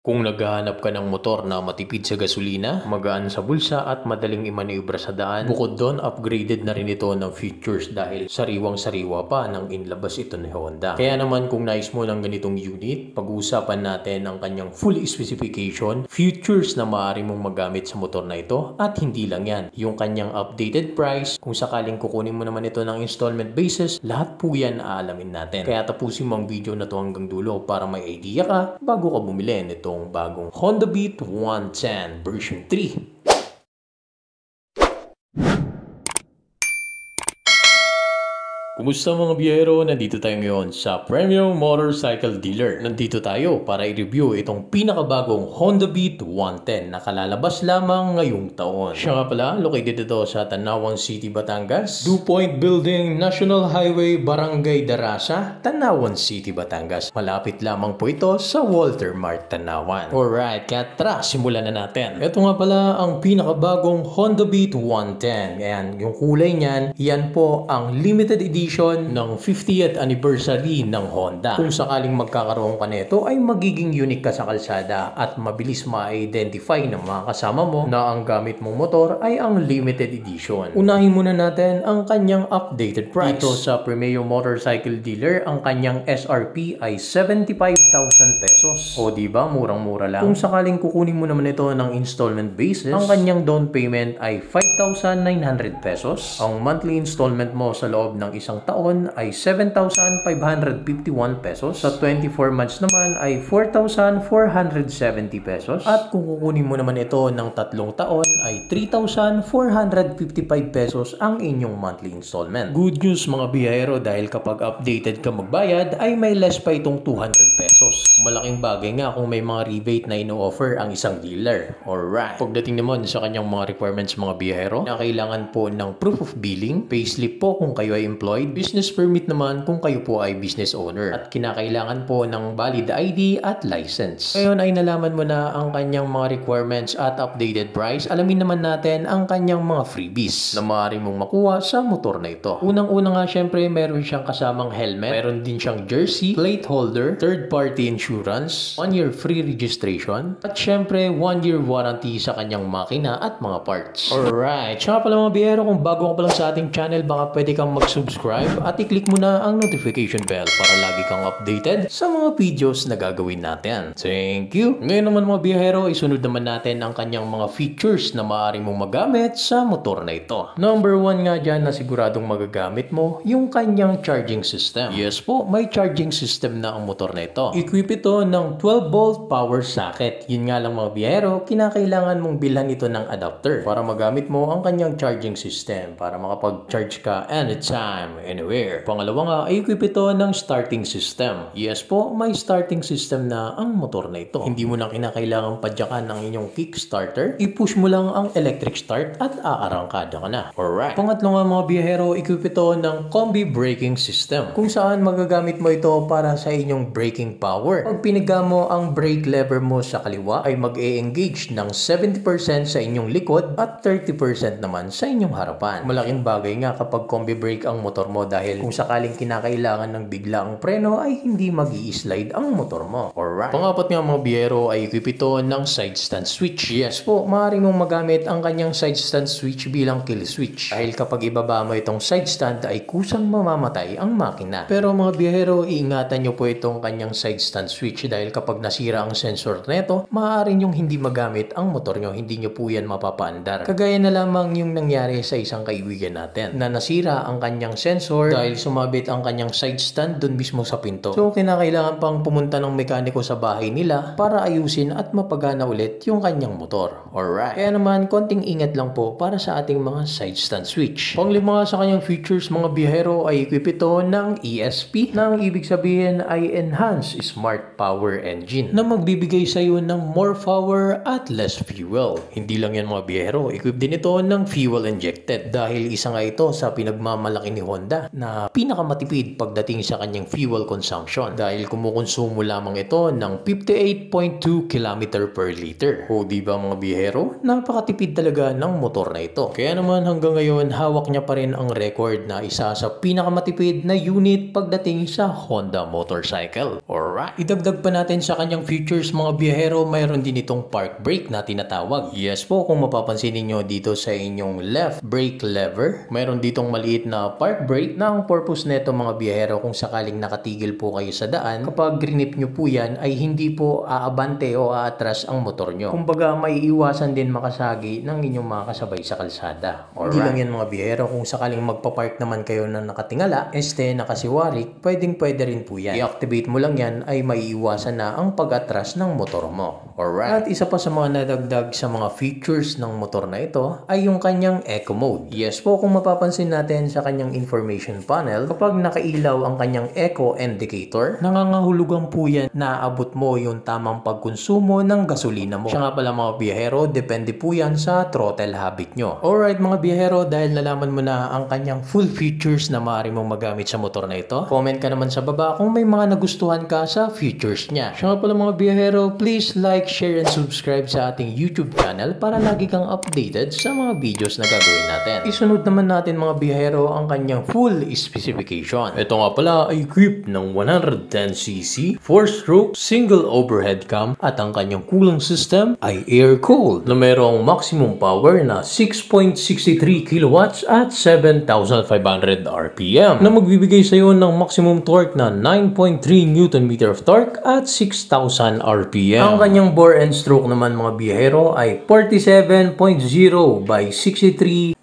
Kung naghahanap ka ng motor na matipid sa gasolina, magaan sa bulsa at madaling imanibra sa daan, bukod doon upgraded na rin ito ng features dahil sariwang-sariwa pa nang inlabas ito ni Honda. Kaya naman kung nais mo ng ganitong unit, pag-uusapan natin ang kanyang full specification, features na maaari mong magamit sa motor na ito at hindi lang yan, yung kanyang updated price, kung sakaling kukunin mo naman ito ng installment basis, lahat po yan aalamin natin. Kaya tapusin mo ang video na to hanggang dulo para may idea ka bago ka bumili nito bagong Honda Beat 110 version 3. Kumusta mga biyahero? Nandito tayo ngayon sa Premium Motorcycle Dealer. Nandito tayo para i-review itong pinakabagong Honda Beat 110 na kalalabas lamang ngayong taon. Siya nga pala, located ito sa Tanawan City, Batangas. 2 Point Building, National Highway, Barangay Darasa, Tanawan City, Batangas. Malapit lamang po ito sa Walter Mart, Tanawan. Alright, kaya tara, simulan na natin. Ito nga pala ang pinakabagong Honda Beat 110. Ayan, yung kulay niyan, yan po ang limited edition ng 50th anniversary ng Honda. Kung sakaling magkakaroon ka nito ay magiging unique ka sa kalsada at mabilis ma-identify ng mga kasama mo na ang gamit mong motor ay ang limited edition. Unahin muna natin ang kanyang updated price. Dito sa Premium Motorcycle Dealer, ang kanyang SRP ay 75,000 pesos. O diba, murang-mura lang. Kung sakaling kukunin mo naman ito ng installment basis, ang kanyang down payment ay 5,900 pesos. Ang monthly installment mo sa loob ng isang taon ay 7,551 pesos. Sa 24 months naman ay 4,470 pesos. At kung kukunin mo naman ito ng 3 taon ay 3,455 pesos ang inyong monthly installment. Good news mga biyahero dahil kapag updated ka magbayad ay may less pa itong 200 pesos. Malaking bagay nga kung may mga rebate na ino-offer ang isang dealer. Alright. Pagdating naman sa kanyang mga requirements mga biyahero, na kailangan po ng proof of billing, payslip po kung kayo ay employed, business permit naman kung kayo po ay business owner, at kinakailangan po ng valid ID at license. Ngayon ay nalaman mo na ang kanyang mga requirements at updated price, alamin naman natin ang kanyang mga freebies na maaari mong makuha sa motor na ito. Unang-una nga syempre meron siyang kasamang helmet, meron din siyang jersey, plate holder, third party insurance, 1 year free registration, at syempre 1 year warranty sa kanyang makina at mga parts. Alright, siya pala mga biyero, kung bago ka pa lang sa ating channel baka pwede kang mag-subscribe at i-click mo na ang notification bell para lagi kang updated sa mga videos na gagawin natin. Thank you! Ngayon naman mga biyahero, isunod naman natin ang kanyang mga features na maaari mong magamit sa motor na ito. Number 1 nga dyan na siguradong magagamit mo, yung kanyang charging system. Yes po, may charging system na ang motor na ito. Equip ito ng 12 volt power socket. Yun nga lang mga biyahero, kinakailangan mong bilhan ito ng adapter para magamit mo ang kanyang charging system para makapag-charge ka anytime, anywhere. Pangalawa nga, ay equip ito ng starting system. Yes po, may starting system na ang motor na ito. Hindi mo na kinakailangang padyakan ang inyong kickstarter. I-push mo lang ang electric start at aarangkada ka na. Alright. Pangatlo nga mga biyahero, equip ito ng combi braking system, kung saan magagamit mo ito para sa inyong braking power. Pag piniga mo ang brake lever mo sa kaliwa ay mag-e-engage ng 70% sa inyong likod at 30% naman sa inyong harapan. Malaking bagay nga kapag combi brake ang motor mo dahil kung sakaling kinakailangan ng biglaang preno ay hindi mag-i-slide ang motor mo. Alright. Pangapat nga mga biyero ay equip ito ng side stand switch. Yes po, maaari mong magamit ang kanyang side stand switch bilang kill switch dahil kapag ibaba mo itong side stand ay kusang mamamatay ang makina. Pero mga biyahero, iingatan nyo po itong kanyang side stand switch dahil kapag nasira ang sensor neto, maaari nyong hindi magamit ang motor nyo, hindi nyo po yan mapapaandar. Kagaya na lamang yung nangyari sa isang kaibigan natin na nasira ang kanyang sensor dahil sumabit ang kanyang side stand dun mismo sa pinto. So kinakailangan pang pumunta ng mekaniko sa bahay nila para ayusin at mapagana ulit yung kanyang motor. Alright. Kaya naman konting ingat lang po para sa ating mga side stand switch. Panglima sa kanyang features mga biyahero ay equip ito ng ESP, na ang ibig sabihin ay Enhanced Smart Power Engine, na magbibigay sa iyo ng more power at less fuel. Hindi lang yan mga biyahero, equip din ito ng fuel injected dahil isa nga ito sa pinagmamalaki ni Honda Honda na pinakamatipid pagdating sa kanyang fuel consumption dahil kumukonsumo lamang ito ng 58.2 km per liter. O di ba mga biyahero, napakatipid talaga ng motor na ito. Kaya naman hanggang ngayon hawak niya pa rin ang record na isa sa pinakamatipid na unit pagdating sa Honda motorcycle. Alright, idagdag pa natin sa kanyang features mga biyahero, mayroon din itong park brake na tinatawag. Yes po, kung mapapansin niyo dito sa inyong left brake lever, mayroon ditong maliit na park brake na ang purpose nito mga biyahero kung sakaling nakatigil po kayo sa daan, kapag grinip nyo po yan ay hindi po aabante o aatras ang motor nyo. Kumbaga may iwasan din makasagi ng inyong mga kasabay sa kalsada. Alright. Hindi lang yan mga biyahero, kung sakaling magpapark naman kayo na nakatingala, nakasiwarik, pwede rin po yan. I-activate mo lang yan ay maiiwasan na ang pag-atras ng motor mo. Alright. At isa pa sa mga nadagdag sa mga features ng motor na ito ay yung kanyang Eco Mode. Yes po, kung mapapansin natin sa kanyang information panel, kapag nakailaw ang kanyang Eco Indicator, nangangahulugan po yan na abot mo yung tamang pagkonsumo ng gasolina mo. Siya nga pala mga biyahero, depende po yan sa throttle habit nyo. Alright mga biyahero, dahil nalaman mo na ang kanyang full features na maaari mong magamit sa motor na ito, comment ka naman sa baba kung may mga nagustuhan ka sa features niya. Siya nga pala mga biyahero, please like, share, and subscribe sa ating YouTube channel para lagi kang updated sa mga videos na gagawin natin. Isunod naman natin mga biyahero ang kanyang full specification. Ito nga pala ay equipped ng 110cc, 4-stroke, single overhead cam at ang kanyang cooling system ay air-cooled na mayroong maximum power na 6.63 kilowatts at 7,500 RPM na magbibigay sa iyo ng maximum torque na 9.3 Nm of torque at 6,000 RPM. Ang kanyang bore and stroke naman mga biyahero ay 47.0 by 63.1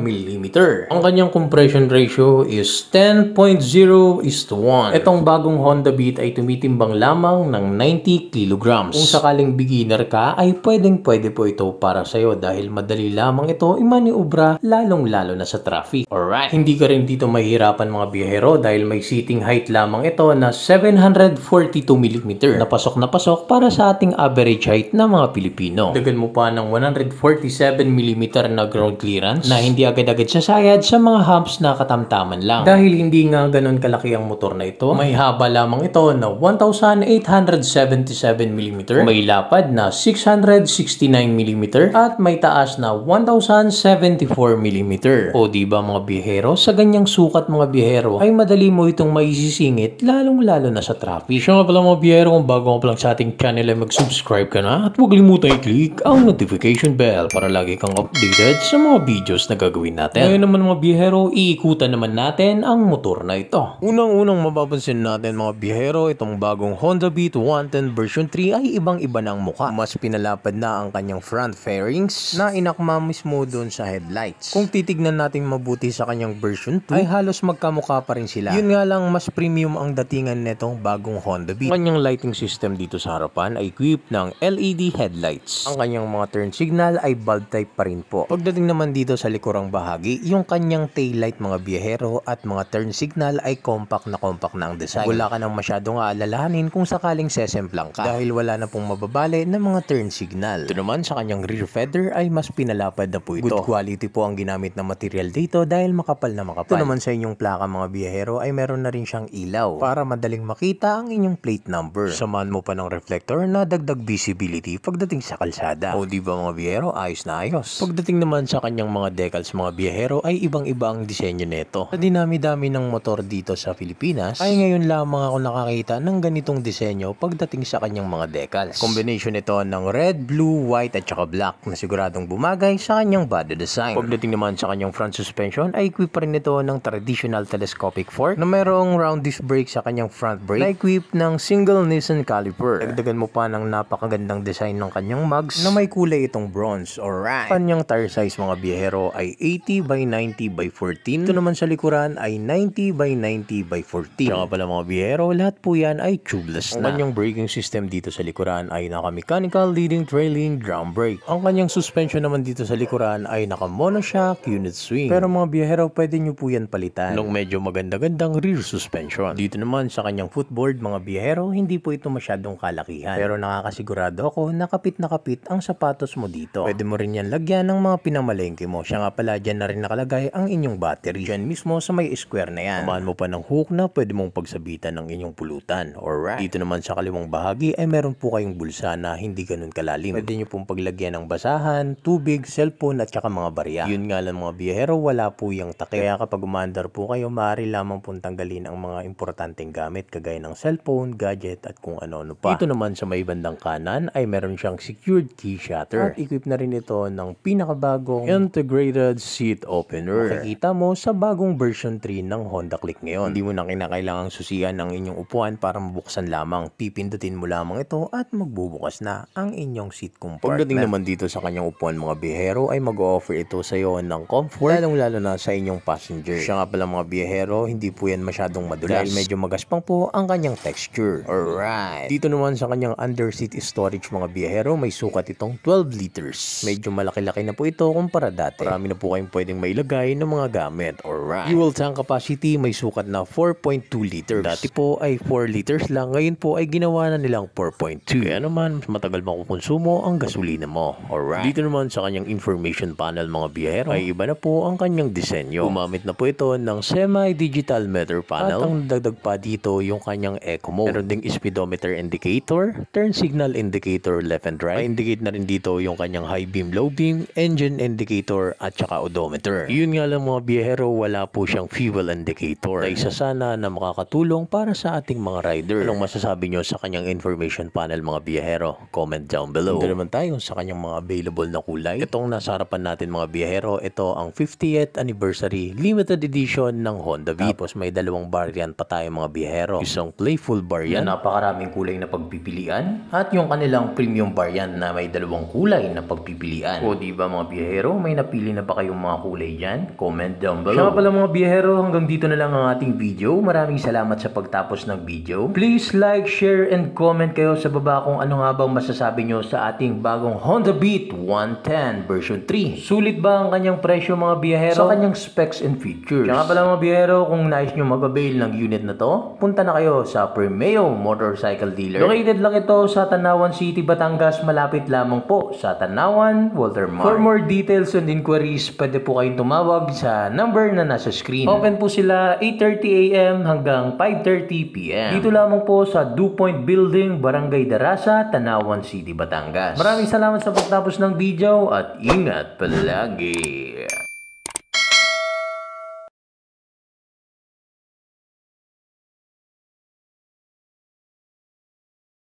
mm. Ang kanyang compression ratio is 10.0:1. Itong bagong Honda Beat ay tumitimbang lamang ng 90 kilograms. Kung sakaling beginner ka ay pwede po ito para sa'yo dahil madali lamang ito imaniobra lalong-lalo na sa traffic. Alright, hindi ka rin dito mahihirapan mga biyahero dahil may seating height lamang ito na 742 mm na pasok para sa ating average height na mga Pilipino. Dagan mo pa ng 147 mm na ground clearance na hindi agad-agad sasayad sa mga humps na katamtaman lang. Dahil hindi nga ganun kalaki ang motor na ito, may haba lamang ito na 1,877 mm, may lapad na 669 mm at may taas na 1,074 mm. O diba mga biyahero, sa ganyang sukat mga biyahero ay madali mo itong maisisingit lalong-lalo na sa traffic. Siya nga pala mga biyahero, kung bago ka pa lang sa ating channel ay mag-subscribe ka na at huwag limutan i-click ang notification bell para lagi kang updated sa mga videos na gagawin natin. Ngayon naman mga biyahero, iikutan naman natin ang motor na ito. Unang-unang mapapansin natin mga biyahero, itong bagong Honda Beat 110 version 3 ay ibang-iba na ang mukha. Mas pinalapad na ang kanyang front fairings na inakma mismo doon sa headlights. Kung titignan natin mabuti sa kanyang version 2 ay halos magkamukha pa rin sila. Yun nga lang, mas premium ang datingan netong bagong Honda Beat. Ang kanyang lighting system dito sa harapan ay equipped ng LED headlights. Ang kanyang mga turn signal ay bulb type pa rin po. Pagdating naman dito sa likurang bahagi, yung kanyang taillight mga biyahero at mga turn signal ay compact na ang design. Wala ka nang masyadong aalalahanin kung sakaling sesemplang ka dahil wala na pong mababali ng mga turn signal. Ito naman sa kanyang rear fender ay mas pinalapad na po ito. Good quality po ang ginamit na material dito dahil makapal na makapal. Ito naman sa inyong plaka mga biyahero ay meron na rin siyang ilaw para madaling makita ang inyong plate number. Samahan mo pa ng reflector na dagdag visibility pagdating sa kalsada. O diba mga biyahero, ayos na ayos. Pagdating naman sa kanyang mga decals mga biyahero ay ibang-iba ang disenyo nito. Sa dinami-dami ng motor dito sa Pilipinas ay ngayon lamang ako nakakita ng ganitong disenyo pagdating sa kanyang mga decals. Combination ito ng red, blue, white at saka black na siguradong bumagay sa kanyang body design. Pagdating naman sa kanyang front suspension ay equip pa rin ito ng traditional telescopic fork na mayroong round disc brake sa kanyang front brake na equip ng single Nissan caliper. Dagdagan mo pa ng napakagandang design ng kanyang mugs na may kulay itong bronze. Alright. Kanyang tire size mga biyahero ay 80 by 90 by 14. Ito naman sa likuran ay 90 by 90 by 14. Kaya pala mga biyahero, lahat po yan ay tubeless na. Ang kanyang braking system dito sa likuran ay naka-mechanical leading trailing drum brake. Ang kanyang suspension naman dito sa likuran ay naka-monoshock unit swing. Pero mga biyahero, pwede nyo po yan palitan nung medyo maganda-gandang rear suspension. Dito naman sa kanyang footboard mga biyahero, hindi po ito masyadong kalakihan. Pero nakakasigurado ako na kapit ang sapatos mo dito. Pwede mo rin yan lagyan ng mga pinamalengke mo. Siya nga pala, dyan na rin nakalagay ang inyong battery. battery. Diyan mismo sa may square na yan. Samahan mo pa ng hook na pwede mong pagsabitan ng inyong pulutan. Alright. Dito naman sa kaliwang bahagi ay meron po kayong bulsa na hindi ganun kalalim. Pwede nyo pong paglagyan ng basahan, tubig, cellphone at saka mga barya. Yun nga lang mga biyahero, wala po yung takip. Kaya kapag umandar po kayo, maaari lamang pong tanggalin ang mga importanteng gamit kagaya ng cellphone, gadget at kung ano-ano pa. Dito naman sa may bandang kanan ay meron siyang secured key shutter. At equip na rin ito ng pinakabagong integrated seat opener. Makikita mo sa bagong version 3 ng Honda Click ngayon. Hindi mo na kinakailangang susian ang inyong upuan para mabuksan lamang. Pipindutin mo lamang ito at magbubukas na ang inyong seat compartment. Pagdating naman dito sa kanyang upuan mga biyahero ay mag-offer ito sa iyo ng comfort, lalong-lalo na sa inyong passenger. Siya nga pala mga biyahero, hindi po yan masyadong madulas dahil medyo magaspang po ang kanyang texture. Alright. Dito naman sa kanyang underseat storage mga biyahero, may sukat itong 12 liters. Medyo malaki-laki na po ito kumpara dati. Marami na po kayong pwedeng mailagay ng mga gamit. Alright. Fuel tank capacity may sukat na 4.2 liters. Dati po ay 4 liters lang, ngayon po ay ginawa na nilang 4.2. Kaya naman, matagal makukonsumo ang gasolina mo. Alright. Dito naman sa kanyang information panel mga biyahero, ay iba na po ang kanyang disenyo. Gumamit na po ito ng semi-digital meter panel. At ang dagdag pa dito yung kanyang eco mode. Meron ding speedometer indicator, turn signal indicator left and right. Ma-indicate na rin dito yung kanyang high beam, low beam, engine indicator at saka odometer. Yun nga lang mga biyahero, wala po siyang fuel indicator. Na isa sana na makakatulong para sa ating mga rider. Anong masasabi nyo sa kanyang information panel mga biyahero? Comment down below. Dito naman tayo sa kanyang mga available na kulay. Itong nasa harapan natin mga biyahero, ito ang 50th anniversary limited edition ng Honda Beat. Tapos may dalawang variant pa tayo mga biyahero. Isang playful variant na napakaraming kulay na pagpipilian at yung kanilang premium variant na may dalawang kulay na pagpipilian. O diba mga biyahero, may napili na ba kayong mga kulay dyan? Comment down below. Siya pala mga biyahero, hanggang dito na lang ang ating video. Maraming salamat sa pagtapos ng video. Please like, share, and comment kayo sa baba kung ano nga bang masasabi nyo sa ating bagong Honda Beat 110 version 3. Sulit ba ang kanyang presyo mga biyahero sa kanyang specs and features? Siya nga pala mga biyahero, kung nais nyo mag-avail ng unit na to, punta na kayo sa Premeo Motorcycle Dealer. Located lang ito sa Tanawan City, Batangas. Malapit lamang po sa Tanawan, Walter Mart. For more details and inquiries, pwede po kayong tumawag sa number na nasa screen. Open po sila 8:30 AM hanggang 5:30 PM. Dito lamang po sa Dew Point Building, Barangay Darasa, Tanawan City, Batangas. Maraming salamat sa pagtapos ng video at ingat palagi.